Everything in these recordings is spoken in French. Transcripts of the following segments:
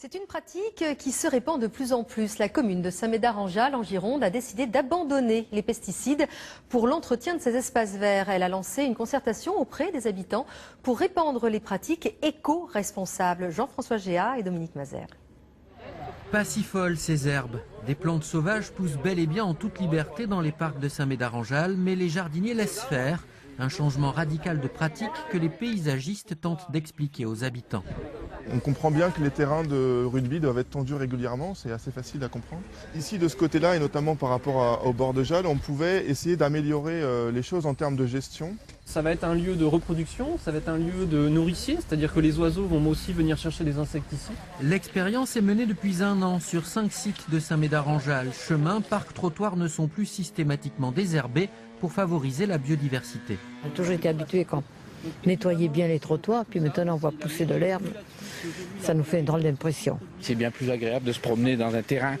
C'est une pratique qui se répand de plus en plus. La commune de Saint-Médard-en-Jalles, en Gironde, a décidé d'abandonner les pesticides pour l'entretien de ses espaces verts. Elle a lancé une concertation auprès des habitants pour répandre les pratiques éco-responsables. Jean-François Géat et Dominique Mazère. Pas si folles ces herbes. Des plantes sauvages poussent bel et bien en toute liberté dans les parcs de Saint-Médard-en-Jalles, mais les jardiniers laissent faire. Un changement radical de pratique que les paysagistes tentent d'expliquer aux habitants. On comprend bien que les terrains de rugby doivent être tendus régulièrement, c'est assez facile à comprendre. Ici, de ce côté-là, et notamment par rapport au bord de Jalles, on pouvait essayer d'améliorer les choses en termes de gestion. Ça va être un lieu de reproduction, ça va être un lieu de nourricier, c'est-à-dire que les oiseaux vont aussi venir chercher des insectes ici. L'expérience est menée depuis 1 an sur 5 sites de Saint-Médard-en-Jalles. Chemins, parcs, trottoirs ne sont plus systématiquement désherbés pour favoriser la biodiversité. On a toujours été habitués quand nettoyer bien les trottoirs, puis maintenant on voit pousser de l'herbe. Ça nous fait une drôle d'impression. C'est bien plus agréable de se promener dans un terrain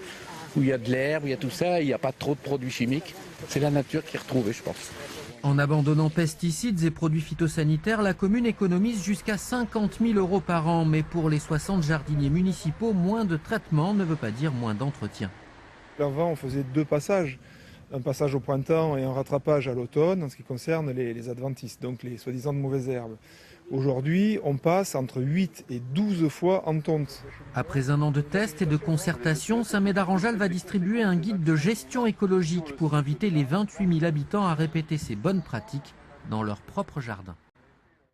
où il y a de l'herbe, où il y a tout ça, il n'y a pas trop de produits chimiques. C'est la nature qui est retrouvée, je pense. En abandonnant pesticides et produits phytosanitaires, la commune économise jusqu'à 50 000 € par an. Mais pour les 60 jardiniers municipaux, moins de traitement ne veut pas dire moins d'entretien. Avant, on faisait 2 passages. Un passage au printemps et un rattrapage à l'automne en ce qui concerne les adventices, donc les soi-disant de mauvaises herbes. Aujourd'hui, on passe entre 8 et 12 fois en tonte. Après 1 an de tests et de concertation, Saint-Médard-en-Jalles va distribuer un guide de gestion écologique pour inviter les 28 000 habitants à répéter ces bonnes pratiques dans leur propre jardin.